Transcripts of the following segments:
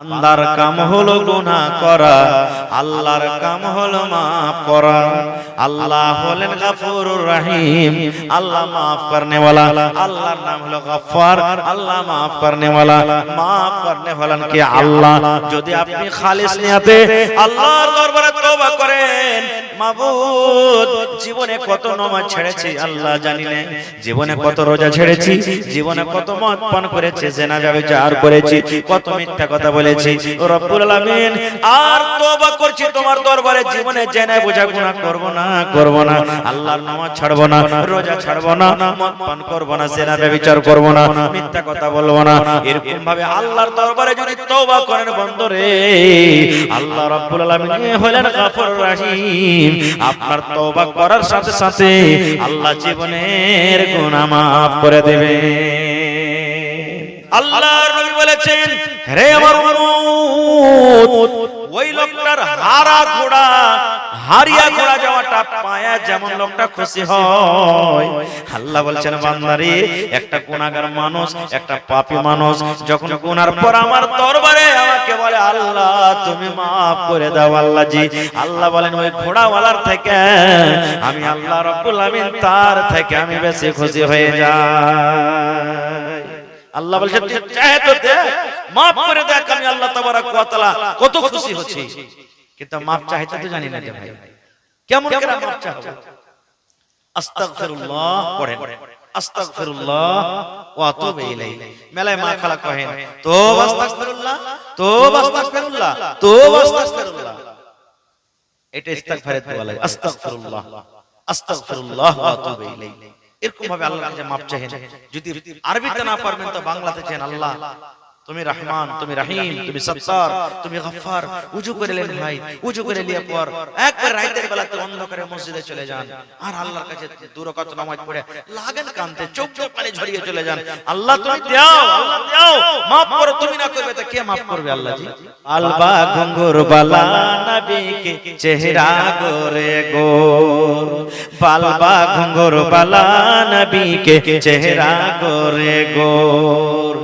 বান্দার কাম হলো গুনাহ করা, আল্লাহর কাম হলো maaf করা। আল্লাহ হলেন গফুরুর রহিম, আল্লাহ maaf करने वाला। আল্লাহর নাম হলো গফফার, আল্লাহ maaf करने वाला। maaf करने वाला কে আল্লাহ। যদি আপনি খালিস নিয়তে আল্লাহর দরবারে তওবা করেন, মাবুদ জীবনে কত নামাজ ছেড়েছি আল্লাহ জানি না, জীবনে কত রোজা ছেড়েছি, জীবনে কত মদ পান করেছি, জিনা ব্যভিচার করেছি, কত মিথ্যা কথা বলেছি রব্বুল আলামিন, আর তওবা করছি তোমার দরবারে, জীবনে জেনে বোঝা গুনাহ করব না, আল্লাহর নামাজ ছাড়ব না, রোজা ছাড়ব না, মদ পান করব না, জিনা ব্যভিচার করব না, মিথ্যা কথা বলবো না। এরকম ভাবে আল্লাহর দরবারে যদি তওবা করেন বন্ধুরে, আল্লাহ রব্বুল আলামিন হলেন গফুরুর রহিম, আপনার তওবা করার সাথে সাথে আল্লাহ জীবনের গুনাহ maaf করে দেবে। আল্লাহর নবী বলেছেন, হে আমার উম্মত, ওই লোকটার হারিয়া ঘোড়া যাওয়াটা পায়া যেমন লোকটা খুশি হয়, আল্লাহ বলছেন বান্দারে, একটা গুনাহগার মানুষ, একটা পাপী মানুষ যখন গুনার পর আমার দরবারে আমাকে বলে আল্লাহ তুমি maaf করে দাও আল্লাহ জি, আল্লাহ বলেন ওই ঘোড়াওয়ালার থেকে আমি আল্লাহ রাব্বুল আমিন তার থেকে আমি বেশি খুশি হয়ে যাই। আল্লাহ বলছেন তুই চাহে তো দে, maaf করে দেখ, আমি আল্লাহ তাবারক ওয়া তাআলা কত খুশি হচ্ছি। কিন্তু maaf চাইতে তো জানি না যে ভাই কেমন করে maaf চাইবো। আস্তাগফিরুল্লাহ পড়েন, আস্তাগফিরুল্লাহ ওয়া আতুবু ইলাইহি। মেলায় মা খালা কহেন তোবা আস্তাগফিরুল্লাহ, তোবা আস্তাগফিরুল্লাহ, তোবা আস্তাগফিরুল্লাহ, এটা ইস্তিগফারের দোয়া লাগে। আস্তাগফিরুল্লাহ, আস্তাগফিরুল্লাহ ওয়া আতুবু ইলাইহি। এরকম ভাবে আল্লাহর কাছে maaf চাইেন। যদি আরবিতে না পারবেন তো বাংলাতে চান, আল্লাহ তুমি রহমান, তুমি রহিম, তুমি সত্তার, তুমি গফফার। উজু করে নেন ভাই, উজু করে নিয়ে পর একবার রাতের বেলাতে অন্ধকারে মসজিদে চলে যান, আর আল্লাহর কাছে দুই রাকাত নামাজ পড়ে লাগেন কাঁদতে, চোখ চোখ পানি ঝরিয়ে চলে যান, আল্লাহ তুমি দাও, আল্লাহ দাও, maaf করো, তুমি না করবে তো কে maaf করবে আল্লাহ জি। আলবা ঘুঙ্গুর বালা নবী কে চেহারা গোরে গোর, বালবা ঘুঙ্গুর বালা নবী কে চেহারা গোরে গোর,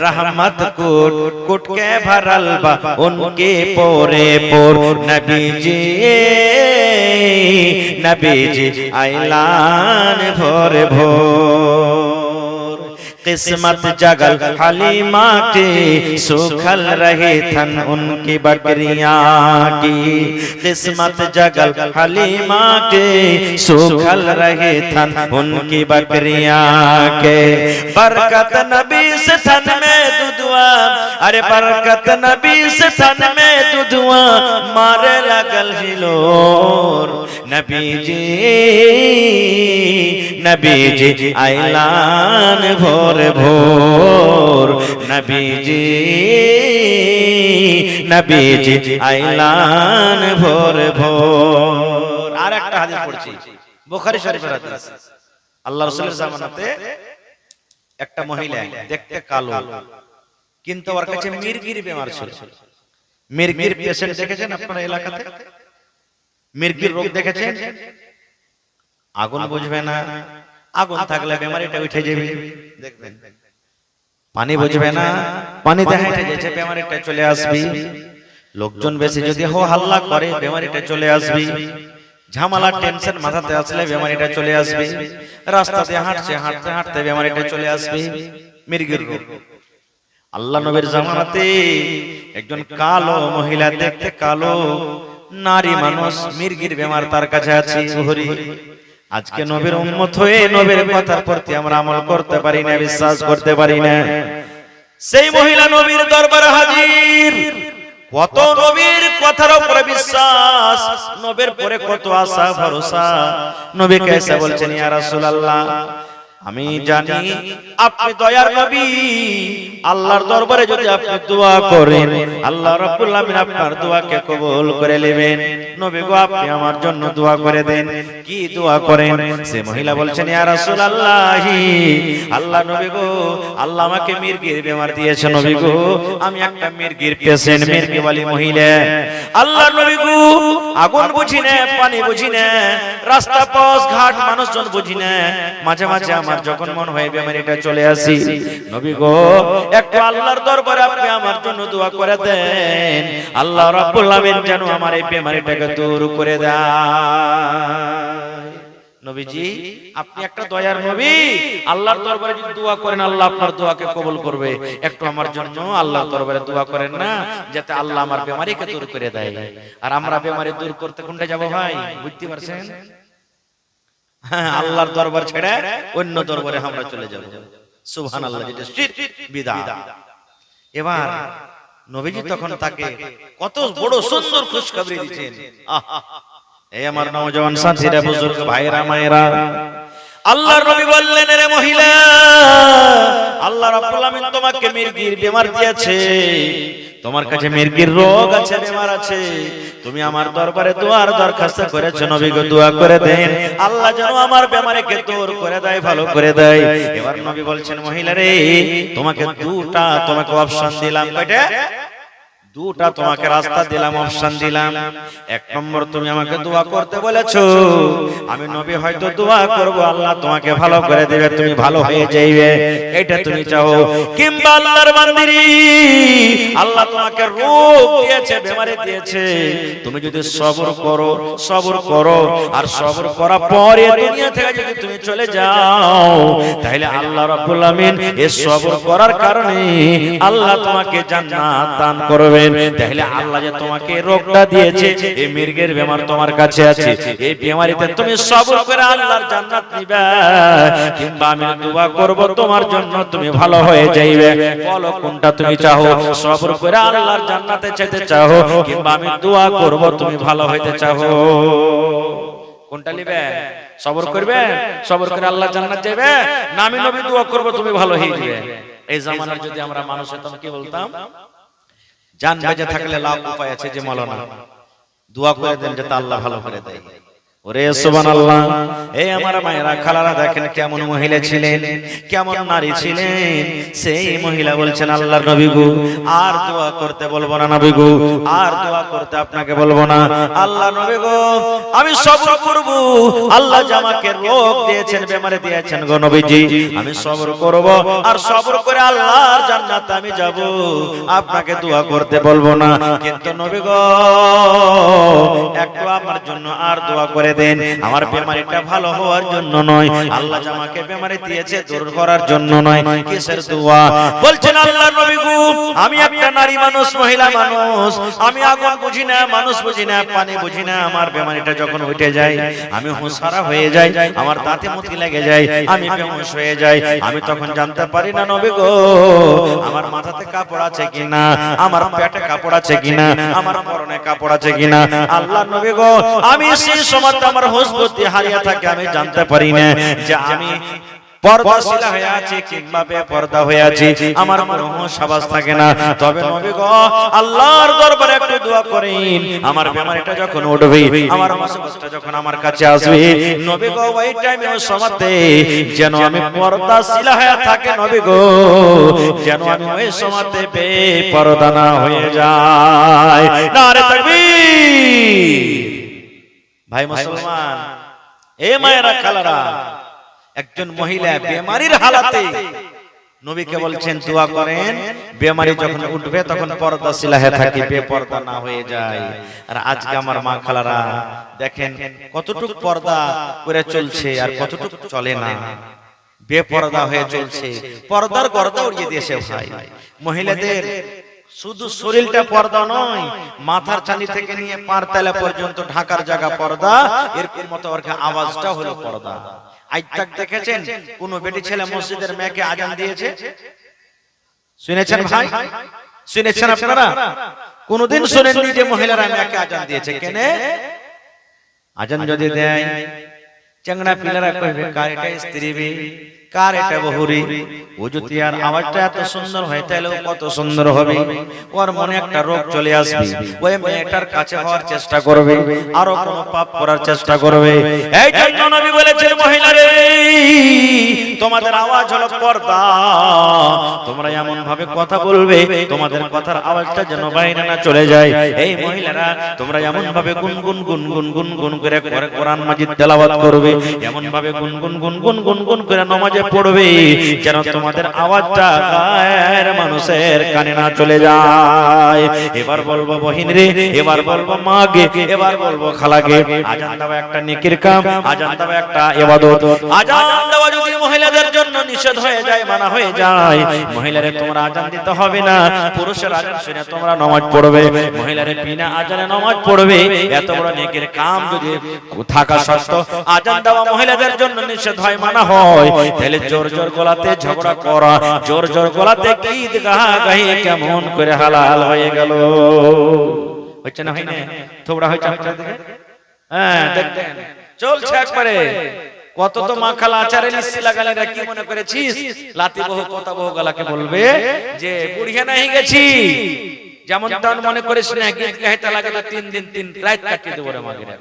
रहमत कोट कोट के भरल बा उनके पोरे पोर, नबी जी ऐलान भोर भोर, किस्मत जगल हलीमा के सुखल रहे थन उनकी बकरियां की, किस्मत जगल हलीमा के सुखल रहे थन उनकी बकरियां के, बरकत नबी से थन में दुदुआ, अरे बरकत नबी से थन में दुदुआ, मारे लगल हिलोर, नबी जी ऐलान भोर भोर, नबी जी ऐलान भोर भोर। আর একটা হাদিস পড়ছি, বুখারী শরীফের হাদিস। আল্লাহ রাসূলের জামানাতে একটা মহিলা দেখতে কালো, কিন্তু ওর কাছে মির্গির বেমার ছিল। মির্গির পেশেন্ট দেখেছেন আপনারা এলাকাতে? মির্গির রোগ দেখেছেন? আগুন বুঝবে না, আগুন থাকলে বেমারিটা উঠে যাবে, দেখবেন। পানি বুঝবে না, পানি দেখাইতে যাচ্ছে বেমারিটা চলে আসবে। লোকজন বেশি যদি হো হাল্লা করে বেমারিটা চলে আসবে। ঝামেলা টেনশন মাথাতে আসলে বেমারিটা চলে আসবে। রাস্তাতে হাঁটছে হাঁটতে হাঁটতে বেমারিটা চলে আসবে, মির্গির রোগ। আল্লাহ নবীর জামানাতে একজন কালো মহিলা, দেখতে কালো নারী মানুষ, মির্গির বেমার তার কাছে আছে। আজকে নবীর উম্মত হয়ে নবীর কথার প্রতি আমরা আমল করতে পারি না, বিশ্বাস করতে পারি না। সেই মহিলা নবীর দরবারে হাজির, কত নবীর কথার উপরে বিশ্বাস, নবীর পরে কত আশা ভরসা। নবী কেসে বলছেন ইয়া রাসূলুল্লাহ, আমি জানি আপনি দয়ার নবী, আল্লাহর দরবারে যদি আপনি দোয়া করেন আল্লাহ রাব্বুল আলামিন আপনার দোয়াকে কবুল করে নেবেন। নবী গো আপনি আমার জন্য দোয়া করে দেন। কি দোয়া করেন? সে মহিলা বলছেন ইয়া রাসূলুল্লাহ, আল্লাহ নবী গো, আল্লাহ আমাকে মির্গির বেমার দিয়েছে নবী গো, আমি একটা মির্গির পেশেন্ট, মির্গিওয়ালি মহিলা। আল্লাহ নবী গো, আগুন বুঝি না, পানি বুঝি না, রাস্তা পথ ঘাট মানুষজন বুঝি না, মাঝে মাঝে আমার যখন মন হয় বেমারিটা চলে আসি, নবী গো একটু আল্লাহর দরবারে আপনি আমার জন্য দোয়া করে দেন, আল্লাহ রাব্বুল আলামিন যেন আমার এই বেমারিটাকে দূর করে দেয়। নবীজি আপনি একটা দয়ার নবী, আল্লাহর দরবারে যদি দোয়া করেন আল্লাহ আপনার দোয়াকে কবুল করবে, একটু আমার জন্য আল্লাহর দরবারে দোয়া করেন না, যাতে আল্লাহ আমার বেমারিকে দূর করে দেয়। আর আমরা বেমারি দূর করতে কোনটা যাব ভাই, বুঝতে পারছেন? হ্যাঁ, আল্লাহর দরবার ছেড়ে অন্য দরবারে আমরা চলে যাব। সুবহানাল্লাহ, যেটা শিরক বিদআত। এবার নবীজি তখন তাকে কত বড় সুন্দর খুশখবরি দিয়েছেন। এই আমার নওজওয়ান সাথীরা, বুজুর্গ ভাইরা মায়েরা, আল্লাহর নবী বললেন, রে মহিলা, আল্লাহ রাব্বুল আলামিন তোমাকে মির্গির বেমার দিয়েছে, তোমার কাছে মির্গির রোগ আছে, বেমার আছে, তুমি আমার দরবারে দোয়ার দরখাস্ত করেছো, নবী গো দোয়া করে দেন আল্লাহ যেন আমার বেমারিকে দূর করে দেয়, ভালো করে দেয়। এবার নবী বলছেন, মহিলা রে, তোমাকে তোমাকে অপশন দিলাম, কয়টা? দুটা তোমাকে রাস্তা দিলাম, অপশন দিলাম। এক নম্বর, তুমি আমাকে দোয়া করতে বলেছো, আমি নবী হয়তো দোয়া করব, আল্লাহ তোমাকে ভালো করে দেবে, তুমি ভালো হয়ে যাইবে, এটা তুমি চাও। কিংবা আল্লাহর বান্দিরি, আল্লাহ তোমাকে রোগ দিয়েছে, বেমারি দিয়েছে, তুমি যদি সবর করো, আর সবর করার পরে দুনিয়া থেকে যদি তুমি চলে যাও, তাহলে আল্লাহ রাব্বুল আলামিন এই সবর করার কারণে আল্লাহ তোমাকে জান্নাত দান করবে। তাহলে আল্লাহ যে তোমাকে রোগটা দিয়েছে, এই মির্গের বেমার তোমার কাছে আছে, এই বেমারিতে তুমি সবর করে আল্লাহর জান্নাত নিবে, কিংবা আমি দোয়া করব তোমার জন্য, তুমি ভালো হয়ে যাইবে। বলো কোনটা তুমি চাও, সবর করে আল্লাহর জান্নাতে যেতে চাও, কিংবা আমি দোয়া করব তুমি ভালো হইতে চাও? কোনটা নিবে? সবর করবে, সবর করে আল্লাহর জান্নাত যাবে, না আমি নবী দোয়া করব তুমি ভালো হয়ে যাবে? এই জামানার যদি আমরা মানুষ হতাম কি বলতাম? জান বেঁচে থাকলে লাভ উপায় আছে যে মাওলানা দোয়া করে দেন যাতে আল্লাহ ভালো করে দেয়। ওরে সুবহানাল্লাহ। এই আমার মায়েরা খালারা, দেখেন কেমন মহিলা ছিলেন, কেমন নারী ছিলেন। সেই মহিলা বলছেন, আল্লাহর নবী গো আর দোয়া করতে বলবো না, নবী গো আর দোয়া করতে আপনাকে বলবো না, আল্লাহ নবী গো আমি সবর করব, আল্লাহ যে আমাকে রোগ দিয়েছেন, বেমারি দিয়েছেন গো নবীজি, আমি সবর করব, আর সবর করে আল্লাহর জান্নাতে আমি যাব, আপনাকে দোয়া করতে বলবো না। কিন্তু নবী গো একটু আমার জন্য আর দোয়া করে দেন, আমার বেমারিটা ভালো হওয়ার জন্য নয়, আল্লাহ যে আমাকে বেমারি দিয়েছে দূর করার জন্য নয়। কিসের দোয়া? বলছেন, আল্লাহর নবী গো আমি একটা নারী মানুষ, মহিলা মানুষ, আমি আগুন বুঝি না, মানুষ বুঝি না, পানি বুঝি না, আমার বেমারিটা যখন উঠে যায় আমি হুঁশহারা হয়ে যাই, আমার দাঁতে মুতি লেগে যায়, আমি বেহুশ হয়ে যাই, আমি তখন জানতে পারি না নবী গো আমার মাথাতে কাপড় আছে কিনা, আমার পেটে কাপড় আছে কিনা, আমার পরনে কাপড় আছে কিনা। আল্লাহর নবী গো আমি সেই সময় আমার হুঁশ বুদ্ধি হারিয়ে থাকে, আমি জানতে পারি না যে আমি পর্দাশীলা হয়ে আছি কিংবা বেপর্দা হয়ে আছি, আমার কোনো হুঁশ আওয়াজ থাকে না। তবে নবী গো আল্লাহর দরবারে একটু দোয়া করেন, আমার বেমারিটা যখন উঠবে, আমার মুসিবতটা যখন আমার কাছে আসবে, নবী গো ওই টাইমে ওই সময়তে যেন আমি পর্দাশীলা হয়ে থাকে, নবী গো যেন আমি ওই সময়তে বেপর্দা না হয়ে যাই। নারে তাকবীর। ভাই মুসলমান, এ মায়েরা খালারা, একজন মহিলা বেমারির হালাতে নবীকে বলছেন দোয়া করেন, বেমারি যখন উঠবে তখন পর্দাশীলা হয়ে থাকে, বেপর্দা না হয়ে যায়। আর আজকে আমার মা খালারা দেখেন কতটুকু পর্দা করে চলছে আর কতটুকু চলে না, বেপর্দা হয়ে চলছে, পর্দার গর্দা উড়িয়ে দিয়েছে। ভাই মহিলাদের শুধু শরীরটা পর্দা নয়, মাথার চাঁদি থেকে নিয়ে পার তলা পর্যন্ত ঢাকার জায়গা পর্দা, এরকম মতো ওর আওয়াজটা হলো পর্দা। আজ তাক দেখেছেন কোন বেটি ছেলে মসজিদের মেয়েকে আজান দিয়েছে? শুনেছেন ভাই? শুনেছেন আপনারা? কোনদিন শুনেননি যে মহিলারা মেয়েকে আজান দিয়েছে? কেনে আজান যদি দেয়, চাংড়া পিলারা কইবে কার এটা স্ত্রী বে, কার এটা বহুরি, ও যদি আর আওয়াজটা এত সুন্দর হয় তাহলে কত সুন্দর হবে। ওর মনে একটা রোগ চলে আসবে, ওই মেয়েটার কাছে হওয়ার চেষ্টা করবে, আরো কোনো পাপ করার চেষ্টা করবে। এই জন্য নবী বলেছেন, মহিলা রে তোমাদের আওয়াজ হলো পর্দা। তোমরা এমন ভাবে কথা বলবে তোমাদের কথার আওয়াজটা যেন বাইরে না চলে যায়। এই মহিলারা তোমরা এমন ভাবে গুনগুন গুনগুন গুনগুন করে কোরআন মাজিদ তেলাওয়াত করবে, এমন ভাবে গুনগুন গুনগুন গুনগুন করে নামাজে পড়বে যেন তোমাদের আওয়াজটা গায়ের মানুষের কানে না চলে যায়। এবার বলবো বহিন রে, এবার বলবো মা গে, এবার বলবো খালা গে, আজান দেওয়া একটা নেকির কাম, আজান দেওয়া একটা ইবাদত। আজান দেওয়া যদি মহিলাদের জন্য নিষেধ হয়ে যায়, মানা হয়ে যায়, মহিলারে তোমরা আজান দিতে হবে না, পুরুষের আজান শুনে তোমরা নামাজ পড়বে, মহিলারে বিনা আজানে নামাজ পড়বে। এত বড় নেকির কাম যদি থাকা সত্ত্বেও আজান দেওয়া মহিলাদের জন্য নিষেধ হয়, মানা হয়, তাহলে জোর জোর গলাতে ঝগড়া করা, জোর জোর গলাতে গীত গাহি কেমন করে হালাল হয়ে গেল। হচ্ছে না, হয় না? তোমরা হয়েছে আপনাদের দিকে? হ্যাঁ, দেখবেন চলছে একবারে। কত তো মা খালা আচারে লিসি লাগালে না, কি মনে করেছিস লাতি বহু কথা বহু গলাকে বলবে যে বুড়িয়া নাই গেছি, যেমন তেমন মনে করিস না, গীত গাইতে লাগে না 3 দিন 3 রাত কাটিয়ে দেবো রে মাগিরা।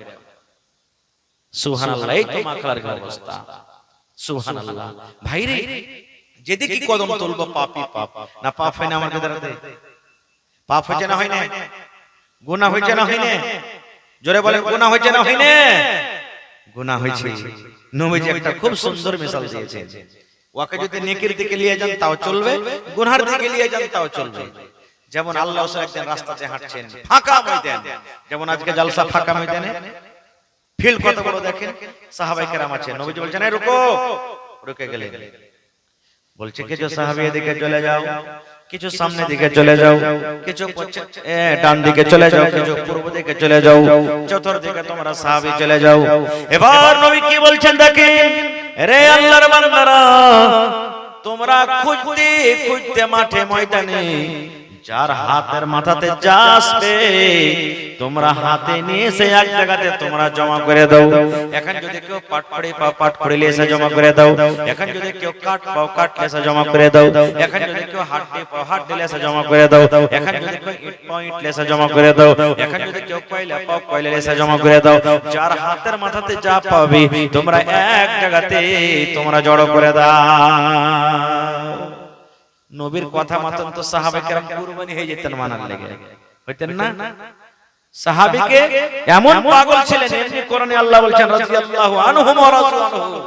সুবহানাল্লাহ, এই তো মা খালার অবস্থা। সুবহানাল্লাহ ভাইরে, যেদিকে কদম তুলবো পাপই পাপ, না পাপ হয় না আমার কাছে? পাপ হচ্ছে না, হয় না? গুনাহ হচ্ছে না, হয় না? জোরে বলেন, গুনাহ হচ্ছে না, হয় না? গুনাহ হয়েছে। নবীজি একটা খুব সুন্দর মিসাল দিয়েছেন, ওকে যদি নেকির দিকে নিয়ে যান তাও চলবে, গুনার দিকে নিয়ে যান তাও চলবে। যেমন আল্লাহ রাসূল একদিন রাস্তাতে হাঁটছেন, ফাঁকা ময়দান, যেমন আজকে জালসা ফাঁকা ময়দানে ফিল্ড কত বড় দেখেন, সাহাবায়ে কেরাম আছেন, নবীজি বলছেন এই রুকো, রুকে গেলেন, বলছে কিছু সাহাবী এদিকে চলে যাও, কিছু সামনে দিকে চলে যাও, কিছু ডান দিকে চলে যাও, কিছু পূর্ব দিকে চলে যাও, চতুর্দিকে তোমরা সাহাবী চলে যাও। এবার নবী কি বলছেন দেখেন, রে আল্লাহর বান্দারা, তোমরা খুঁজতে খুঁজতে মাঠে ময়দানে যার হাতের মাথাতে যা আসবে তোমরা হাতে নিয়ে এসে এক জায়গাতে তোমরা জমা করে দাও। এখন যদি কেউ পাট পড়ে পাও, পাট পড়ে এসে জমা করে দাও। এখন যদি কেউ কাট পাও, কাট এসে জমা করে দাও। এখন যদি কেউ হাড্ডি পাও, হাড্ডি এসে জমা করে দাও। এখন যদি কেউ ইট পাও, ইট এসে জমা করে দাও। এখন যদি কেউ কয়লা পাও, কয়লা এসে জমা করে দাও। যার হাতের মাথাতে যা পাবে তোমরা এক জায়গাতে তোমরা জড়ো করে দাও। নবীর কথা মতন তো সাহাবায়ে কেরাম কুরবানি হয়ে যেতেন মানার লেগে, হইতেন না? সাহাবীকে এমন পাগল ছিলেন, এমনি কোরআনে আল্লাহ বলছেন রাদিয়াল্লাহু আনহুম ওয়া রাদু আনহু,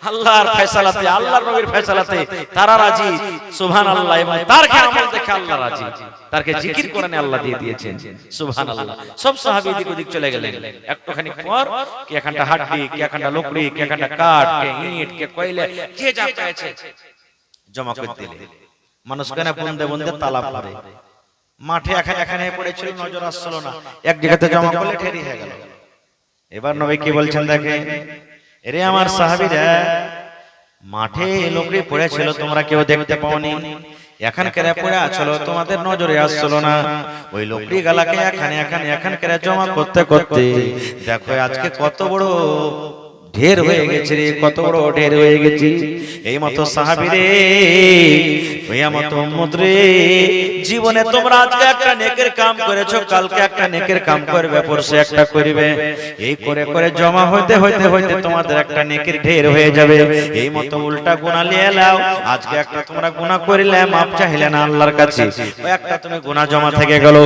আল্লাহর ফয়সালাতে, আল্লাহর নবীর ফয়সালাতে তারা রাজি। সুবহানাল্লাহ, এবং তারকে আমল দেখে আল্লাহ রাজি, তারকে জিকির কোরআনে আল্লাহ দিয়ে দিয়েছেন। সুবহানাল্লাহ, সব সাহাবী এদিক ওদিক চলে গেলেন, একটুখানি পর কি এখানটা হাড্ডি, কি এখানটা লকড়ি, কি এখানটা কাঠ, কে ইট, কে কয়লা, যে যা পেয়েছে জমা করে দিলেন। মানুষ কেন বন্দে বন্দে তালা পড়ে, মাঠে এখানে পড়েছিল, নজর আসছিল না, এক জায়গাতে জমা করলে ঠেরি হয়ে গেল। এবার নবী কি বলছেন দেখেন, এরে আমার সাহাবীরা, মাঠে লোকড়ি পড়েছিল তোমরা কেউ দেখতে পাওনি, এখন কেরা পড়ে আছিল তোমাদের নজরে আসছিল না, ওই লোকড়ি গালাকে এখন কেরা জমা করতে করতে দেখো আজকে কত বড় ঢের হয়ে গেছে রে, কত বড় ঢের হয়ে গেছে। এই মতো সাহাবী রে, ওই মতো উম্মত রে, জীবনে তোমরা আজকে একটা নেকের কাম করেছো, কালকে একটা নেকের কাম করবে, পরশু একটা করবে, এই করে করে জমা হইতে হইতে হইতে তোমাদের একটা নেকের ঢের হয়ে যাবে। এই মতো উল্টা গুনাহ নিয়ে এলাও, আজকে একটা তোমরা গুনাহ করিলে মাপ চাইলে না আল্লাহর কাছে, ওই একটা তুমি গুনাহ জমা থেকে গেল।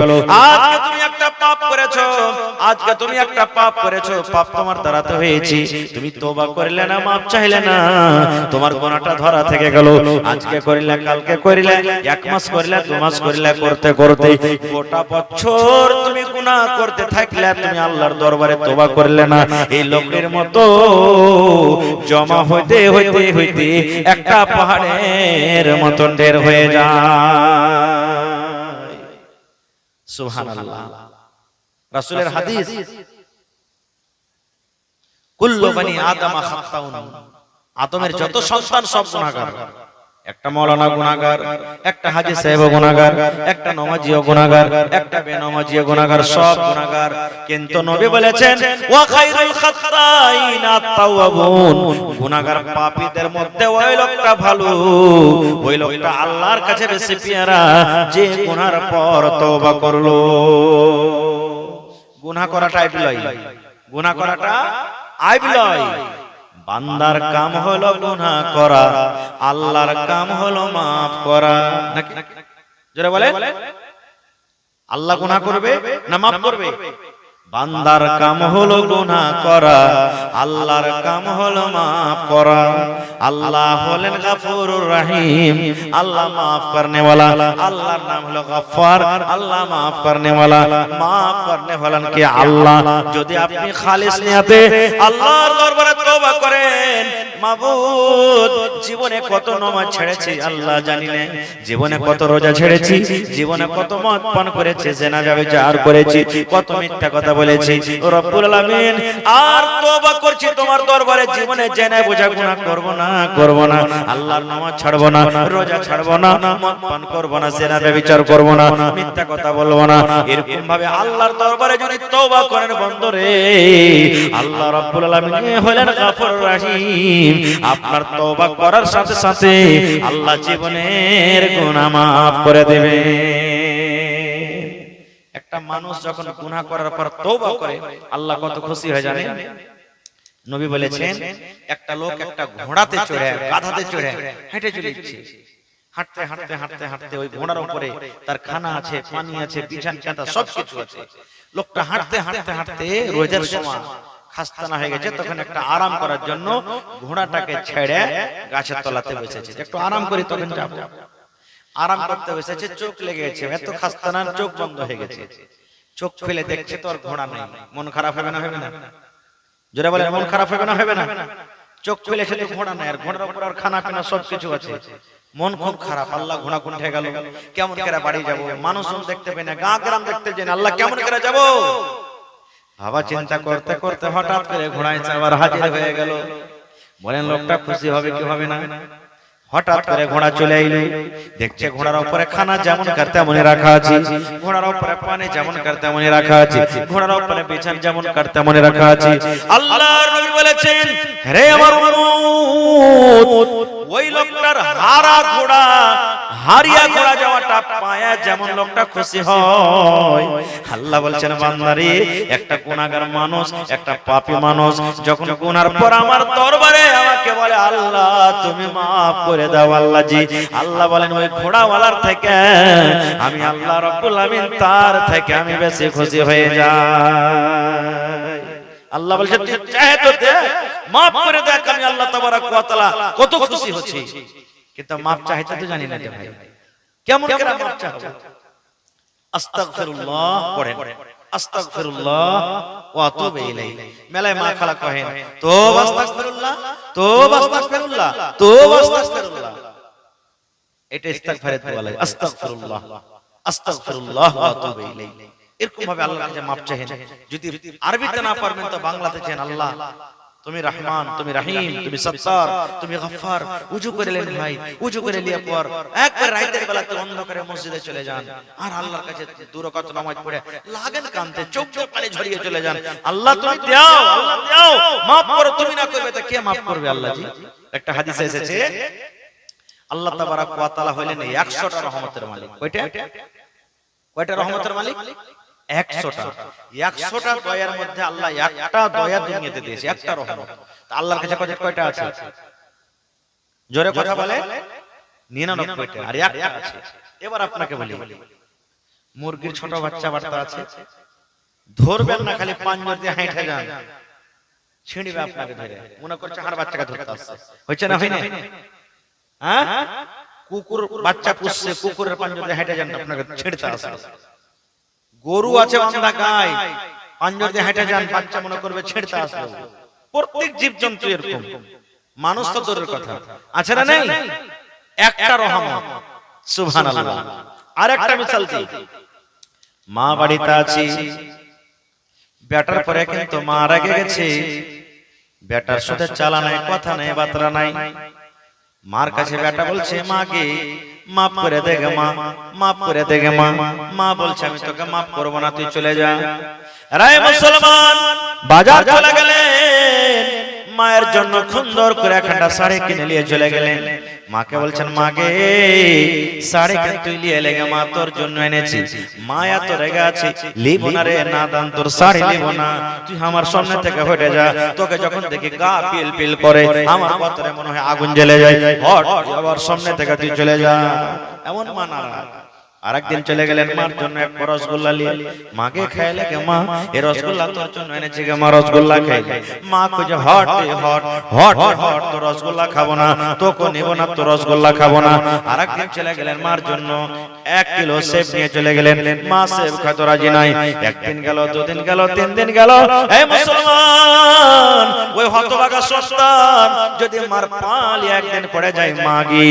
আজকে তুমি একটা পাপ করেছো, আজকে তুমি একটা পাপ করেছো, পাপ তোমার দ্বারা তো হয়েছে, তুমি তওবা করলে না, মাপ চাইলে না, তোমার গুনাহটা ধরা থেকে গেল। আজকে করিলে, কালকে করিলে, এক মাস করিলে, 2 মাস করিলে, করতে করতে গোটা বছর তুমি গুনাহ করতে থাকলে, তুমি আল্লাহর দরবারে তওবা করলে না, এই লোকের মতো জমা হইতে হইতে হইতে একটা পাহাড়ের মতন ঢের হয়ে যায়। সুবহানাল্লাহ, রাসূলের হাদিস, কুল্লু বনি আদম খাত্তাউন, আদমের যত সন্তান সব গুনাহগার, একটা মাওলানা গুনাহগার, একটা হাজী সাহেব গুনাহগার, একটা নমাজিও গুনাহগার, একটা বেনমাজিও গুনাহগার, সব গুনাহগার। কিন্তু নবী বলেছেন ওয়া খায়রুল খাত্তাইন আত-তাওয়াবুন, গুনাহগার পাপীদের মধ্যে ওই লোকটা ভালো, ওই লোকটা আল্লাহর কাছে বেশি পিয়ারা যে গুনার পর তওবা করলো। গুনাহ করাটা আইব লয়, গুনাহ করাটা আইব লয়, বান্দার কাম হলো গুনাহ করা, আল্লাহর কাম হলো মাফ করা। নাকি জোরে বলে, আল্লাহ গুনাহ করবে না মাফ করবে? বান্দার কাম হলো গুনাহ করা, আল্লাহর কাম হলো মাফ করা। আল্লাহ হলেন গফুরুর রহিম, আল্লাহ মাফ করনে वाला। আল্লাহর নাম হলো গফফার, আল্লাহ মাফ করনে वाला। মাফ করনে वाला কে? আল্লাহ। যদি আপনি খালিস নিয়তে আল্লাহর দরবারে তওবা করেন, মাবুদ জীবনে কত নামাজ ছেড়েছি আল্লাহ জানি না, জীবনে কত রোজা ছেড়েছি, জীবনে কত মদ পান করেছি, জিনা ব্যভিচার করেছি, কত মিথ্যা কথা বলেছি রব্বুল আলামিন, আর তওবা করছি তোমার দরবারে, জীবনে জেনা বোঝা গুনাহ করব না, করব না, আল্লাহর নামাজ ছাড়ব না, রোজা ছাড়ব না, মদ পান করব না, জিনা ব্যভিচার করব না, মিথ্যা কথা বলবো না। এরকম ভাবে আল্লাহর দরবারে যদি তওবা করেন বন্ধুরে, আল্লাহ রব্বুল আলামিন হলেন গফুরুর রহিম, আপনার তওবা করার সাথে সাথে আল্লাহ জীবনের গুনাহ মাফ করে দেবে। একটা মানুষ যখন গুনাহ করার পর তওবা করে আল্লাহ কত খুশি হয়ে জানেন? নবী বলেছেন, একটা লোক একটা ঘোড়াতে চড়ে, গাধাতে চড়ে হেঁটে চলেছে, হাঁটতে হাঁটতে হাঁটতে হাঁটতে ওই ঘোড়ার উপরে তার খানা আছে, পানি আছে, বিছান কাঁথা সবকিছু আছে। লোকটা হাঁটতে হাঁটতে হাঁটতে রোজের সময় খাস্তানা হয়ে গেছে, তখন একটা আরাম করার জন্য ঘোড়াটাকে ছেড়ে গাছের তলাতে বসেছে, একটু আরাম করি তখন যাব। আরাম করতে বসেছে, চোখ লেগে গেছে, এত খাস্তানার চোখ বন্ধ হয়ে গেছে। চোখ ফেলে দেখছে তো আর ঘোড়া নেই। মন খারাপ হবে না, হবে না? জোরে বলেন, মন খারাপ হবে না, হবে না? চোখ ফেলে সে তো ঘোড়া নেই, আর ঘোড়ার উপর আর খানা পিনা সবকিছু আছে। মন খুব খারাপ, আল্লাহ ঘোড়া কোন ঠে গেল, কেমন করে বাড়ি যাব, মানুষ দেখতে পাই না, গা গ্রাম দেখতে যাই না, আল্লাহ কেমন করে যাব? বাবা চিন্তা করতে করতে হঠাৎ করে ঘোড়ায় আবার হাজির হয়ে গেল। বলেন লোকটা খুশি হবে কি হবে না? হঠাৎ করে ঘোড়া চলে আইলো, দেখছে ঘোড়ার উপরে খানা যেমন করতে তেমনই রাখা আছে, ঘোড়ার উপরে পানি যেমন করতে তেমনই রাখা আছে, ঘোড়ার উপরে বিছান যেমন করতে তেমনই রাখা আছে। আল্লাহর নবী বলেছেন, হে আমার উম্মত, ওই লোকটার হারা ঘোড়া, হারিয়া ঘোড়া যাওয়াটা পায়া যেমন লোকটা খুশি হয়, আল্লাহ বলছেন বান্দারে, একটা গুনাহগার মানুষ, একটা পাপী মানুষ যখন গুনার পর আমার দরবারে আমাকে বলে আল্লাহ তুমি মাফ করে দাও আল্লাহ জি, আল্লাহ বলেন ওই ঘোড়াওয়ালার থেকে আমি আল্লাহ রাব্বুল আমিন তার থেকে আমি বেশি খুশি হয়ে যাই। আল্লাহ বলছেন তুই চাহে তো দে, মাফ করে দেখ, আমি আল্লাহ তাবারক ওয়া তাআলা কত খুশি হচ্ছি। কিন্তু মাফ চাইতে তো জানি না যে ভাই কেমন করে মাফ চাইবো। আস্তাগফিরুল্লাহ পড়েন, আস্তাগফিরুল্লাহ ওয়া আতুবু ইলাইহি। মেলায় মা খালা কহেন তোবা আস্তাগফিরুল্লাহ, তোবা আস্তাগফিরুল্লাহ, তোবা আস্তাগফিরুল্লাহ। এটা ইস্তিগফারের দোয়া লাগে, আস্তাগফিরুল্লাহ, আস্তাগফিরুল্লাহ ওয়া আতুবু ইলাইহি। এরকম ভাবে আল্লাহর কাছে মাফ চাইেন। যদি আরবিতে না পারবেন তো বাংলাতে চান, আল্লাহ তুমি রহমান, তুমি রহিম, তুমি সত্তার, তুমি গফফার। উজু করে নেন ভাই, উজু করে নিয়ে পর একবার রাতের বেলাতে অন্ধকারে মসজিদে চলে যান, আর আল্লাহর কাছে দুই রাকাত নামাজ পড়ে লাগেন কাঁদতে, চোখ দিয়ে পানি ঝরিয়ে চলে যান, আল্লাহ তুমি দাও, আল্লাহ দাও, মাফ করো, তুমি না করবে তো কে মাফ করবে আল্লাহ জি। একটা হাদিসে এসেছে আল্লাহ তাবারক ওয়া তাআলা হলেন 100টা রহমতের মালিক। কয়টা রহমতের মালিক? 100টা। 100টা দয়ার মধ্যে আল্লাহ একটা দয়া দুনিয়াতে দিয়েছে, একটা রহমত। তা আল্লাহর কাছে কয়টা আছে? জোরে কথা বলে 99টা, আর একটা আছে। এবার আপনাকে বলি, মুরগির ছোট বাচ্চা বার্তা আছে, ধরবেন না, খালি পাঞ্জর দিয়ে হাঁটে যান, ছিঁড়বে আপনাকে ধরে, মনে করছে হার বাচ্চাকে ধরতে আসছে। হচ্ছে না, হয় না? হ্যাঁ, কুকুর বাচ্চা পুষছে, কুকুরের পাঞ্জর দিয়ে হেঁটে যান, আপনাকে ছিঁড়তে আসবে। গরু আছে বান্ধা গায়, পাঞ্জর দিয়ে হেঁটে যান, বাচ্চা মনে করবে ছিঁড়তে আসবে। প্রত্যেক জীবজন্তু এরকম, মানুষ তো দূরের কথা, আছে না নেই? একটা রহমত, সুবহানাল্লাহ। আরেকটা মিসাল দিই, মা বাড়িতে আছি, বেটার পরে কিন্তু মা রেগে গেছে, বেটার সাথে চালা নাই, কথা নাই, বাতরা নাই। মার কাছে বেটা বলছে মাকে মাফ করে দে গে মা, মাফ করে দে গে মা। মা বলছে আমি তোকে মাফ করব না, তুই চলে যা। রায় মুসলমান বাজার চলে গেলেন, মায়ের জন্য সুন্দর করে একটা শাড়ি কিনে নিয়ে চলে গেলেন। মাকে বলছেন, মাগে শাড়ি কেন তুই নিয়ে লেগে? মা তোর জন্য এনেছি। মা এত রেগে আছে, লিব না রে নাদান, তোর শাড়ি লিব না, তুই আমার সামনে থেকে হটে যা। তোকে যখন দেখি গা পিল পিল করে, আমার ভেতরে মনে হয় আগুন জ্বলে যায়, হট আবার সামনে থেকে তুই চলে যা। এমন মা নারাজ। আরেকদিন চলে গেলেন মার জন্য এক রসগোল্লা নিয়ে। মাকে খাইলে কে? মা এই রসগোল্লা তোর জন্য এনেছি গে। মা রসগোল্লা খাইলে। মা কইছে, হট হট হট হট, তো রসগোল্লা খাবো না, তোকে নিব না, তো রসগোল্লা খাবো না। আরেকদিন চলে গেলেন মার জন্য 1 কিলো সেব নিয়ে চলে গেলেন। মা সেব খাইতে রাজি নাই। একদিন গেল, দুদিন গেল, 3 দিন গেল। এই মুসলমান, ওই হতভাগা সন্তান যদি মার পালি একদিন পড়ে যায়, মাগি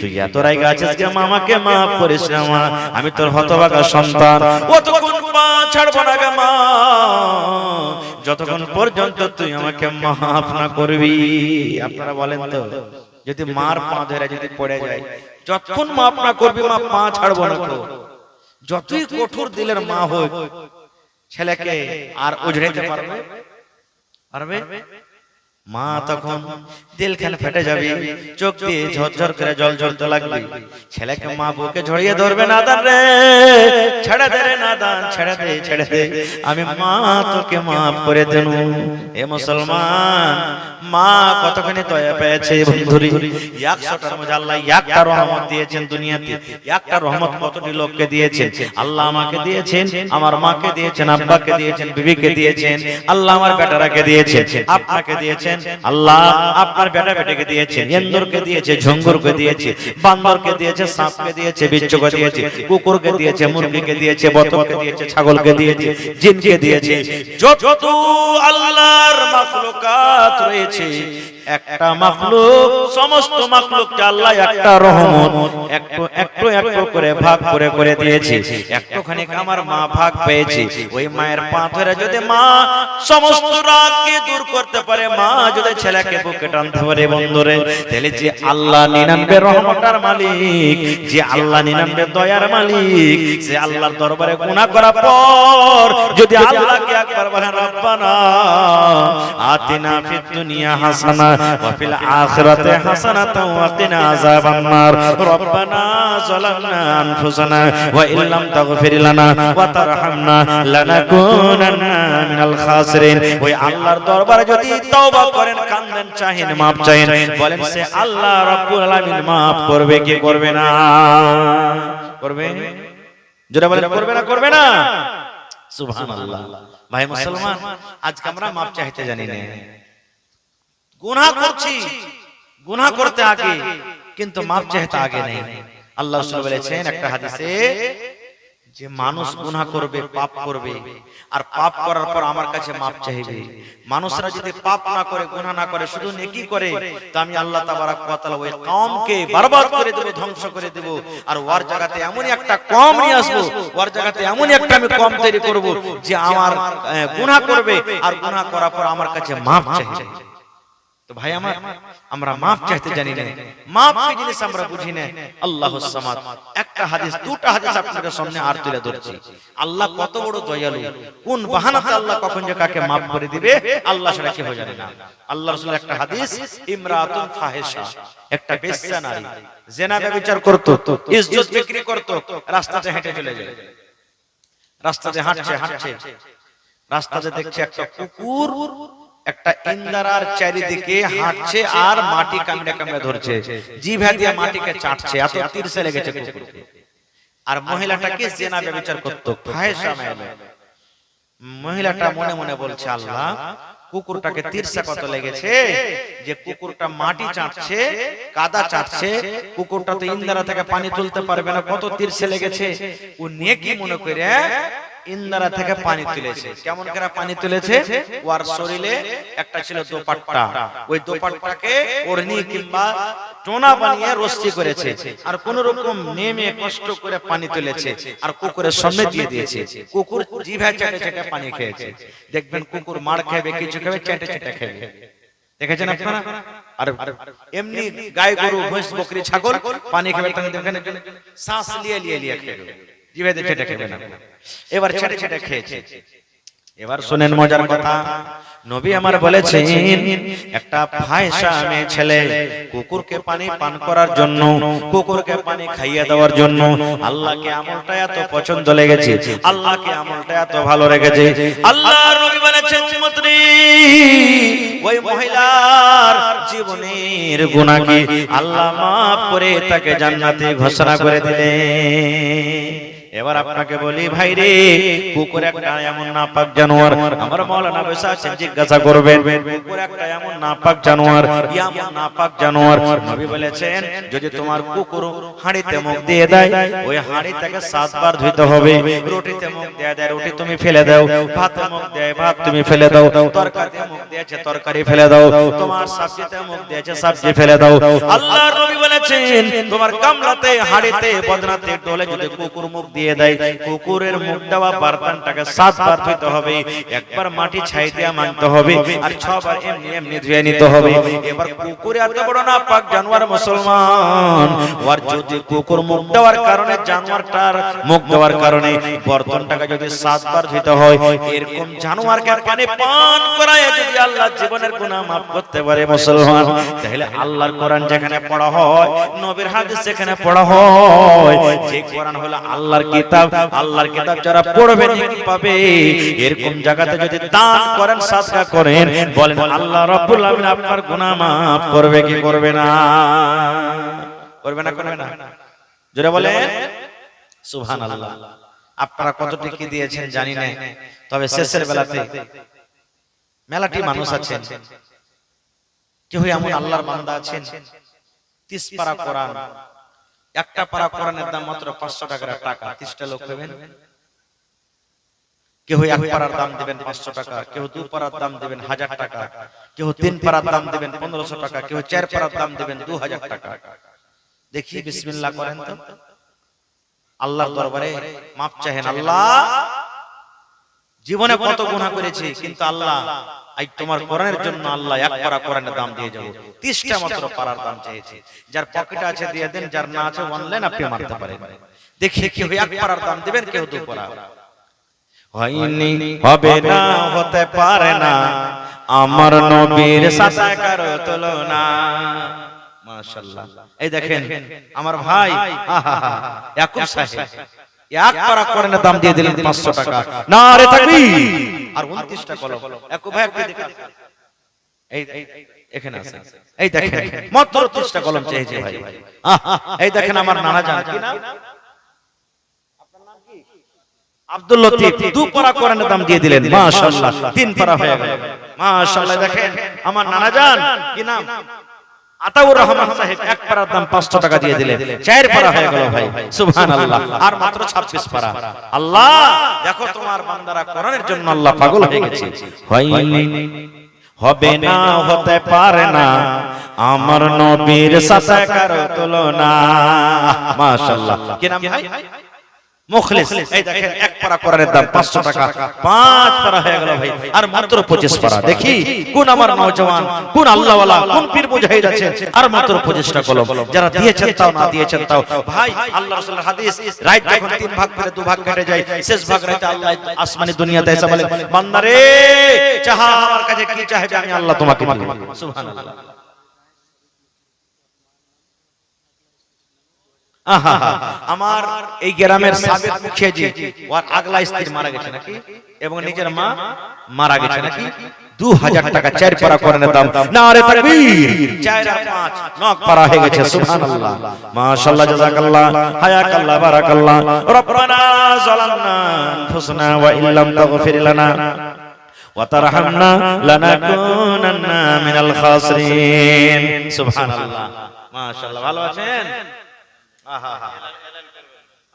তুই এত রাইগা আছিস গে, মামাকে মাফ করিস না, আমি তোর হতভাগা সন্তান, অতক্ষণ পা ছাড়বো না গে মা, যতক্ষণ পর্যন্ত তুই আমাকে মাফ না করবি। আপনারা বলেন তো, যদি মার পা ধরে যদি পড়ে যায়, যতক্ষণ মাফ না করবি মা পা ছাড়বো না। যতই কঠোর দিলের মা হোক, ছেলেকে আর উজড়াইতে পারবে? পারবে? মা তখন দিলখানে ফেটে যাবে, চোখ দিয়ে ঝরঝর করে জল ঝরতে লাগবে। ছেলেকে মা বুকে জড়িয়ে ধরবে, নাদান রে ছেড়ে দে রে নাদান, ছেড়ে দে ছেড়ে দে, আমি মা তোকে মাফ করে দেব। এ মুসলমান, মা কতখানি দয়া পেয়েছে বন্ধুরি। 100টার মধ্যে আল্লাহ একটা রহমত দিয়েছেন দুনিয়াতে। একটা রহমত কতটি লোককে দিয়েছেন? আল্লাহ আমাকে দিয়েছেন, আমার মাকে দিয়েছেন, আব্বাকে দিয়েছেন, বিবিকে দিয়েছেন, আল্লাহ আমার বেটারাকে দিয়েছেন, আপনাকে দিয়েছেন, আল্লাহ আপনার বেটা বেটাকে দিয়েছেন, ইন্দুরকে দিয়েছে, ঝঙ্গুরকে দিয়েছে, বান্দরকে দিয়েছে, সাপকে দিয়েছে, বিচ্ছুকে দিয়েছে, কুকুরকে দিয়েছে, মুরগিকে দিয়েছে, বতককে দিয়েছে, ছাগলকে দিয়েছে, জিনকে দিয়েছে। যত আল্লাহর মাখলুকাত রয়েছে, একটা মাখলুক, সমস্ত মাখলুককে আল্লাহ একটা রহমত একটু একটু একটু করে ভাগ করে করে দিয়েছে। একটুখানি আমার মা ভাগ পেয়েছে। ওই মায়ের পা ধরে যদি মা সমস্ত রাগকে দূর করতে পারে, মা যদি ছেলেকে বুকে টানতে পারে বন্ধুরে, তাহলে যে আল্লাহ 99 রহমতের মালিক, যে আল্লাহ 99 দয়ার মালিক, সে আল্লাহর দরবারে গুনাহ করার পর যদি আল্লাহকে একবার বলেন, রব্বানা আতিনা ফিদ দুনিয়া হাসানা ওয়া ফিল আখিরাতি হাসানাতাও ওয়া কিনা আযাবান নার, রব্বানা যালামনা আনফুসানা ওয়া ইল্লাম তাগফির লানা ওয়া তারহামনা লানাকুনান্না মিনাল খাসিরিন। ওই আল্লাহর দরবারে যদি তওবা করেন, কান্দেন, চাহেন, মাপ চাহেন, বলেন সে আল্লাহ রাব্বুল আলামিন মাফ করবে কি করবে না? করবে। যারা বলেন করবে না, করবে না, সুবহানাল্লাহ। ভাই মুসলমান, আজকে আমরা মাপ চাইতে জানি না, গুনাহ করছি, গুনাহ করতে আগে কিন্তু মাপ চাইতে আগে নেই। আল্লাহ রাসূল বলেছেন একটা হাদিসে, যে মানুষ গুনাহ করবে, পাপ করবে, আর পাপ করার পর আমার কাছে মাপ চাইবে। মানুষরা যদি পাপ না করে, গুনাহ না করে, শুধু নেকি করে, তো আমি আল্লাহ তাবারক ওয়া তাআলা ওই কওমকে বরবাদ করে দেব, ধ্বংস করে দেব। আর ওর জায়গাতে এমনই একটা কওম নিয়ে আসবো, ওর জায়গাতে এমনই একটা আমি কওম তৈরি করব, যে আমার গুনাহ করবে আর গুনাহ করার পর আমার কাছে মাপ চাইবে। তো ভাই আমার, আমরা মাপ চাইতে জানি না, মাপ কি জিনিস আমরা বুঝি না। আল্লাহুস সামাদ, একটা হাদিস, দুটো হাদিস আপনাদের সামনে আর তুলে ধরছি। আল্লাহ কত বড় দয়ালু, কোন বাহানাতে আল্লাহ কখন যে কাকে মাপ করে দিবে আল্লাহ সেটা কেউ জানে না। আল্লাহ রাসূলের একটা হাদিস, ইমরাতুন ফাহিশা, একটা বেশ্যা নারী, জিনা ব্যভিচার করত, ইজ্জত বিক্রি করত, রাস্তাতে হেঁটে চলে যায়, রাস্তাতে হাঁটছে হাঁটছে, রাস্তাতে দেখছে একটা কুকুর একটা ইন্দারার চারিদিকে হাঁটছে আর মাটি কামড়ে কামড়ে ধরছে, জিভা দিয়ে মাটিকে চাটছে, এত তীরছে লেগেছে কুকুরকে। আর মহিলাটাকে জিনা ব্যভিচার করত, ফাহিশা মহিলা। মহিলাটা মনে মনে বলছে, আল্লাহ কুকুরটাকে তীরছে কত লেগেছে, যে কুকুরটা মাটি চাটছে, কাদা চাটছে, কুকুরটা তো ইন্দারা থেকে পানি তুলতে পারবে না, কত তীরছে লেগেছে। ও নেকি মনে করে ইন্দারা থেকে পানি তুলেছে। কেমন করে পানি তুলেছে? ওর শরীরে একটা ছিল দোপাট্টা, ওই দোপাট্টাকে ওড়নি কিংবা টোনা বানিয়ে রস্তি করেছে, আর কোন রকম নেমে কষ্ট করে পানি তুলেছে, আর কুকুরের সামনে দিয়ে দিয়েছে। কুকুর জিভা চেটে চেটে পানি খেয়েছে। দেখবেন কুকুর মার খাবে, কিছু খাবে, চেটে চেটে খাবে, দেখেছেন আপনারা? আর এমনি গাই গরু ভৈঁস বকরি ছাগল পানি খাবে, দেখেন শ্বাস লিয়ে লিয়ে লিয়ে খাবে, জিভে চেটে খেবে না। এবার ছেটে ছেটে খেয়েছে। এবার শুনেন মজার কথা, নবী আমার বলেছেন একটা ফাহিশা মেয়ে ছেলে কুকুরকে পানি পান করার জন্য, কুকুরকে পানি খাইয়ে দেওয়ার জন্য আল্লাহকে আমলটা এত পছন্দ লেগেছে, আল্লাহকে আমলটা এত ভালো লেগেছে, আল্লাহর নবী বলেছেন উম্মতরে ওই মহিলার জীবনের গুনাহকে আল্লাহ মাফ করে তাকে জান্নাতে ঘোষণা করে দিলেন। এবার আপনাকে বলি ভাই রে, কুকুর একটা এমন নাপাক জানোয়ার, আমার মাওলানা বসে আছেন জিজ্ঞাসা করবেন, কুকুর একটা এমন নাপাক জানোয়ার, এমন নাপাক জানোয়ার, নবী বলেছেন যদি তোমার কুকুর হাঁড়িতে মুখ দিয়ে দেয় ওই হাঁড়ি থেকে 7 বার ধুইতে হবে, রুটিতে মুখ দিয়ে দেয় রুটি তুমি ফেলে দাও, ভাতে মুখ দেয় ভাত তুমি ফেলে দাও, তরকারিতে মুখ দিয়েছে তরকারি ফেলে দাও, তোমার সবজিতে মুখ দিয়েছে সবজি ফেলে দাও। আল্লাহর নবী বলেছেন তোমার গামলাতে হাঁড়িতে বদনাতে ডোলে যদি কুকুর মুখ দিয়ে দেয়, কুকুরের মুখ দেওয়া বারতানটাকে 7 বার ধুইতে হবে, একবার মাটি ছাই দিয়ে মানতে হবে, আর 6 বার এমনি এমনি ধুয়ে নিতে হবে। এবার কুকুর এত বড় নাপাক জানোয়ার মুসলমান, আর যদি কুকুর মুখ দেওয়ার কারণে জানোয়ারটার মুখ দেওয়ার কারণে বর্তনটাকে যদি 7 বার ধুইতে হয়, এরকম জানোয়ারকে পানি পান করায় যদি আল্লাহ জীবনের গুনাহ maaf করতে পারে মুসলমান, তাহলে আল্লাহর কোরআন যেখানে পড়া হয়, নবীর হাদিস যেখানে পড়া হয়, যে কোরআন হলো আল্লাহর কিতাব, আল্লাহর কিতাব যারা পড়বে নেকি পাবে। এরকম জায়গাতে যদি দান করেন সাদকা করেন, বলেন আল্লাহ রাব্বুল আলামিন আপনার গুনাহ maaf করবে কি করবে না? করবে না করবে না? জোরে বলেন সুবহানাল্লাহ। আপনারা কতটি কি দিয়েছেন জানি না, তবে শেষের বেলাতে মেলাটি মানুষ আছেন, কেউ এমন আল্লাহর বান্দা আছেন 30 পারা কোরআন, একটা পারা কোরআনের দাম মাত্র 500 টাকা, 30টা লোক দেবেন। কেউ এক পারার দাম দিবেন 500 টাকা, কেউ 2 পারার দাম দিবেন 1000 টাকা, কেউ 3 পারার দাম দিবেন 1500 টাকা, কেউ 4 পারার দাম দিবেন 2000 টাকা। দেখি বিসমিল্লাহ করেন তো, আল্লাহর দরবারে মাপ চাহেন, আল্লাহ জীবনে কত গুনাহ করেছি, কিন্তু আল্লাহ আজ তোমার কোরআনের জন্য আল্লাহ এক পারা কোরআনের দাম দিয়ে যাব। 30টা মাত্র পারার দাম চেয়েছি, যার পকেটে আছে দিয়ে দেন, যার না আছে অনলাইন আপনি মারতে পারেন। দেখি কেউ এক পারার দাম দিবেন, কেউ 2 পারা। হয়নি হবে না হতে পারে না আমার নবীর সাথে কারো তুলনা। মাশাআল্লাহ। এই দেখেন আমার ভাই ইয়াকুব সাহেব এক পারা কোরআনের দাম দিয়ে দিলেন 500 টাকা। নারে তাকবীর। আর 29টা কলম ইয়াকুব ভাই আপনি দেখেন, এই এখানে আছে, এই দেখেন মাত্র 30টা কলম চেয়েছে ভাই। এই দেখেন আমার নানা জান, কি নাম আপনার, নাম কি? আব্দুল লতিফ 2 পারা কোরআনের দাম দিয়ে দিলেন, মাশাআল্লাহ 3 পারা হয়ে গেল, মাশাআল্লাহ। দেখেন আমার নানা জান, কি নাম? আতাউর রহমান সাহেব 1 পারার দাম 500 টাকা দিয়ে দিলেন, 4 পারা হয়ে গেল ভাই, সুবহানাল্লাহ। আর মাত্র 26 পারা। আল্লাহ দেখো তোমার বান্দারা কোরআনের জন্য আল্লাহ পাগল হয়ে গেছে। হয়নি হবে না হতে পারে না আমার নবীর সাথে কারো তুলনা। মাশাআল্লাহ। কি নাম ভাই? মুখলিস। এই দেখেন 1 পারা কোরআনের দাম 500 টাকা, 5 পারা হয়ে গেল ভাই, আর মাত্র 25 পারা। দেখি কোন আমার নওজওয়ান, কোন আল্লাহওয়ালা, কোন পীর মুজাহিদ আছে, আর মাত্র 25টা কলম। যারা দিয়েছেন তাও, না দিয়েছেন তাও। ভাই আল্লাহ রাসূলের হাদিস, রাত যখন 3 ভাগ করে 2 ভাগ কেটে যায়, শেষ ভাগ রাতে আল্লাহ আসমানি দুনিয়াতে এসে বলে, বান্দা রে চাহা আমার কাছে কি চাইবে আমি আল্লাহ তোমাকে দেব। সুবহানাল্লাহ। আমার এই গ্রামের সাবেক মুখিয়া জি, ওর আগলা স্ত্রী মারা গেছে নাকি, এবং নিজের মা মারা গেছে নাকি, 2000 টাকা 4 পারা কোরআনের দাম। নারে তাকবীর। 4 আর 5 9 পারা হয়ে গেছে, সুবহানাল্লাহ। মাশাআল্লাহ, জাযাকাল্লাহ, হায়াকাল্লাহ, বারাকাল্লাহ। রব্বানা যালামনা আনফুসানা ওয়া ইল্লাম তাগফির লানা ওয়া তারহামনা লানাকুনান্না মিনাল খাসিরিন। সুবহানাল্লাহ। মাশাআল্লাহ। ভালো আছেন?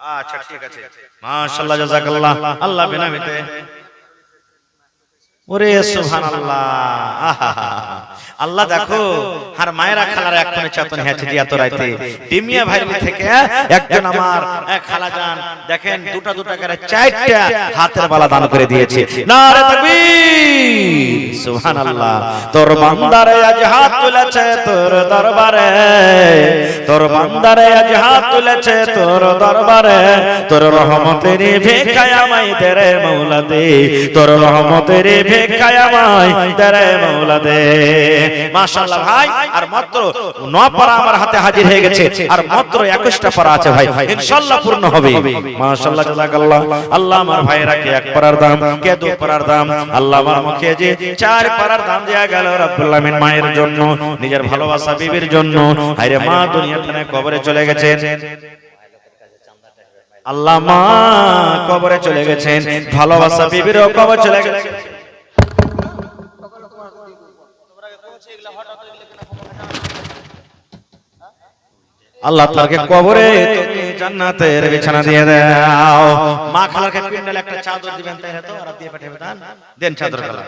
আচ্ছা ঠিক আছে, মাশাআল্লাহ, জাযাকাল্লাহ। আল্লাহ বিনামিতে। ওরে সুবহানাল্লাহ। আল্লাহ দেখো আর মায়েরা খালারা এক্ষুনি চেতন হয়েছে যে এত রাতে ডিমিয়া ভাইয়ের থেকে একজন আমার খালাজান দেখেন 2টা করে 4টা হাতের বালা দান করে দিয়েছে। নারে তাকবীর। সুবহানাল্লাহ। তোর বান্দারে আজ হাত তুলেছে তোর দরবারে, তোর বান্দারে আজ হাত তুলেছে তোর দরবারে, তোর রহমতের ভিক্ষায় আমায় দে রে মওলা দে, তোর রহমতের ভিক্ষায় আমায় দে রে মওলা দে। মাশাআল্লাহ ভাই, আর মাত্র 9 পারা আমার হাতে হাজির হয়ে গেছে, আর মাত্র 21টা পারা আছে ভাই, ইনশাআল্লাহ পূর্ণ হবে। মাশাআল্লাহ, জাযাকাল্লাহ। আল্লাহ আমার ভাইরা কে 1 পারার দাম, কে 2 পারার দাম, আল্লাহ আমার মুখে যে 4 পারার দাম দেয়া গেল রব্বুল আমিন মায়ের জন্য, নিজের ভালোবাসা বিবির জন্য। আরে মা দুনিয়া থেকে কবরে চলে গেছেন, আল্লাহ মা কবরে চলে গেছেন, ভালোবাসা বিবিরও কবরে চলে গেছে। আল্লাহ তাকে কবরে তুমি জান্নাতের বিছানা দিয়ে দাও। মা খালাকে পিন্ডালে একটা চাদর দিবেন, তাই হতো আর দিয়ে পাঠাবে, দান দেন চাদর খালা।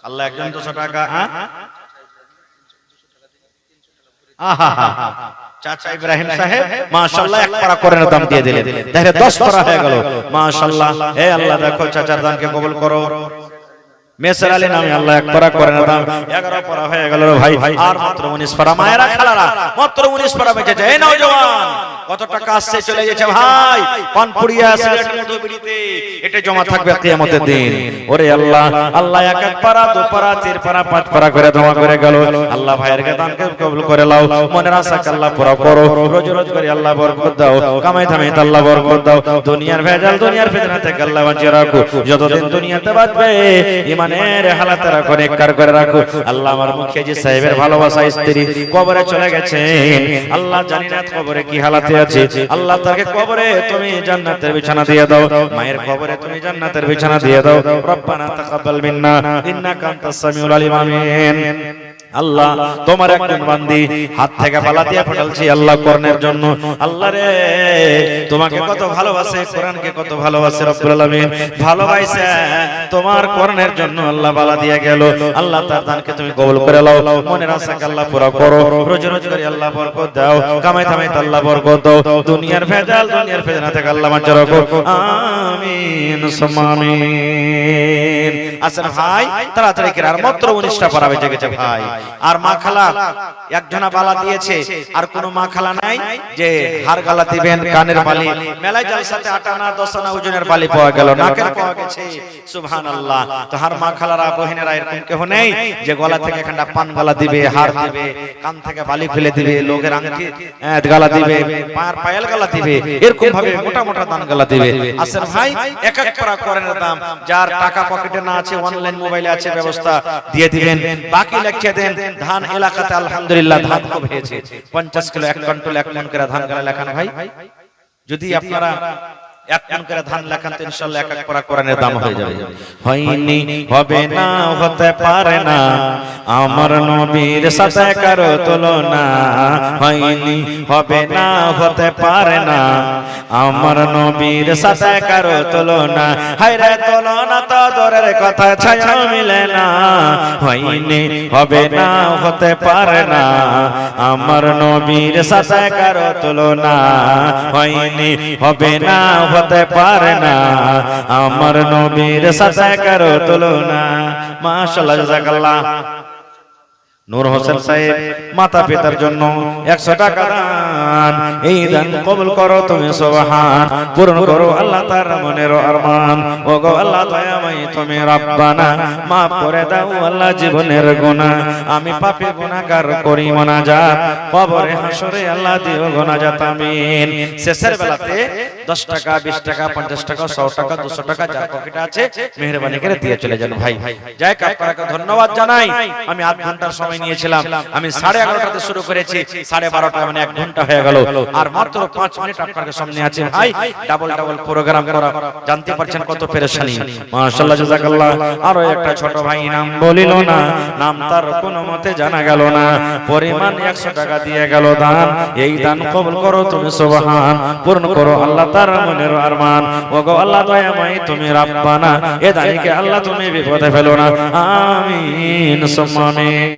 আল্লাহ একজন 200 টাকা, আহা চাচা ইব্রাহিম সাহেব মাশাআল্লাহ 1 পারা কোরআনের দাম দিয়ে দিলেন, দেখে 10 পারা হয়ে গেল। মাশাআল্লাহ, হে আল্লাহ দেখো চাচার দানকে কবুল করো। মেসর আলী নামে আল্লাহ 1 পারা কোরআনের দাম 11 পারা হয়ে গেল ভাই, আর মাত্র 19 পারা। মায়েরা খালারা মাত্র 19 পারা বেঁচে যায়। এই নওজওয়ান কত টাকা আসছে চলে গেছে ভাই, পানপুরিয়া সিগারেট মধু বিড়িতে, এটা জমা থাকবে কিয়ামতের দিন। ওরে আল্লাহ, আল্লাহ 1 পারা 2 পারা 4 পারা 5 পারা করে জমা করে গেল। আল্লাহ ভাইয়ের দানকে কবুল করে লাও, মনের আশাকে আল্লাহ পুরা করো, রোজ রোজ করে আল্লাহ বরকত দাও, কামাই ধামাই আল্লাহ বরকত দাও, দুনিয়ার ভেজাল দুনিয়ার ফিতনা থেকে আল্লাহ বাঁচিয়ে রাখো, যতদিন দুনিয়াতে বাঁচবে ইমানের হালাতে রাখো, নেককার করে রাখো। আল্লাহ আমার মুখে যে সাহেবের ভালোবাসা স্ত্রী কবরে চলে গেছেন, আল্লাহ জানি না কবরে কি হালাতে আছে, আল্লাহ তাকে কবরে তুমি জান্নাতের বিছানা দিয়ে দাও, মায়ের কবরে তুমি জান্নাতের বিছানা দিয়ে দাও। রব্বানা তাকাব্বাল মিন্না ইন্নাকা আনতাস সামিউল আলিম। আমিন। আল্লাহ তোমার একজন বান্দি হাত থেকে পালা দিয়ে পাঠালছি আল্লাহ কোরআনের জন্য। আল্লাহ রে তোমাকে কত ভালোবাসে, কোরআনকে কত ভালোবাসে রব্বুল আলামিন, ভালোবাসে তোমার কোরআনের জন্য আল্লাহ পালা দিয়ে গেল। আল্লাহ তার দানকে তুমি কবুল করে নাও, মনের আশাকে আল্লাহ পুরা করো, রোজ রোজ করে আল্লাহ বরকত দাও, কামাই ধামাই আল্লাহ বরকত দাও, দুনিয়ার ভেজাল দুনিয়ার ফিতনা থেকে আল্লাহ বাঁচিয়ে রাখো। আমিন সুম্মা আমিন। আচ্ছা ভাই তাড়াতাড়ি করে, আর মাত্র 19টা পারা বেঁচে গেছে ভাই। আর মা খালা একজনা বালা দিয়েছে, আর কোন মা খালা নাই যে হার গালা দিবেন, কানের বালি, মেলায় জলসাতে 8 আনা 10 আনা ওজনের বালি পাওয়া গেল, নাকের পাওয়া গেছে, সুবহানাল্লাহ। তো হার মা খালারা বহিনেরা এরকম কেউ নেই যে গলা থেকে এখানটা পান গালা দিবে, হার দিবে, কান থেকে বালি ফেলে দিবে, লোকের আংটি গালা দিবে, পায়ের পায়েল গালা দিবে, এরকম ভাবে মোটা মোটা দান গালা দিবে। আসেন ভাই, 1 পারা কোরআনের দাম যার টাকা পকেটে না আছে, অনলাইন মোবাইলে আছে, ব্যবস্থা দিয়ে দিবেন, বাকি লিখে দেন। ধান এলাকাতে আলহামদুলিল্লাহ ধান খুব হয়েছে, 50 কিলো 1 কুইন্টাল 1 মণ করে ধান গালা লেখান ভাই। যদি আপনারা 1 মণ করে ধান লেখান তো ইনশাআল্লাহ 1 পারা কোরআনের দাম হয়ে যাবে। হয়নি হবে না হতে পারে না আমার নবীর সাথে কারো তুলনা, হয়নি হবে না হতে পারে না আমার নবীর সাথে কারো তুলনা, হায়রে তুলনা তো দূরের কথা ছায়া মিলে না, হয়নি হবে না হতে পারে না আমার নবীর সাথে কারো তুলনা, হয়নি হবে না হতে পারে না আমার নবীর সাথে কারো তুলনা। মাশাআল্লাহ, জাযাকাল্লাহ। নূর হোসেন সাহেব মাতা পিতার জন্য 100 টাকা দান, এই দান কবুল করো তুমি সুবহান, পূরণ করো আল্লাহ তার মনের আরমান। ওগো আল্লাহ দয়াময় তুমি রব্বানা, মাফ করে দাও আল্লাহ জীবনের গুনাহ, আমি পাপী গুনাহগার করি মুনাজাত, কবরে হাসরে আল্লাহ দিও গুনাজাত। আমিন। শেষের বেলাতে 10 টাকা 20 টাকা 50 টাকা 100 টাকা 200 টাকা যার পকেটে আছে মেহেরবানি করে দিয়ে চলে যান ভাই। যাই আপনাকে ধন্যবাদ জানাই। আমি আধ ঘন্টার সময় নিয়েছিলাম, আমি 11:30টাতে শুরু করেছি, 12:30 মানে 1 ঘন্টা হয়ে গেল, আর মাত্র 5 মিনিট আপনাদের সামনে আছে ভাই। ডাবল প্রোগ্রাম করা, জানতে পারছেন কত পেরেশানি। মাশাআল্লাহ, জাযাকাল্লাহ। আরো একটা ছোট ভাই নাম বলিল না, নাম তার কোনো মতে জানা গেল না, পরিমাণ 100 টাকা দিয়ে গেল দান, এই দান কবুল করো তুমি সুবহান, পূর্ণ করো আল্লাহ তার মনের আরমান। ওগো আল্লাহ দয়াময় তুমি রব্বানা, এ দানিকে আল্লাহ তুমি বিপদে ফেলো না। আমিন সুম্মা আমিন।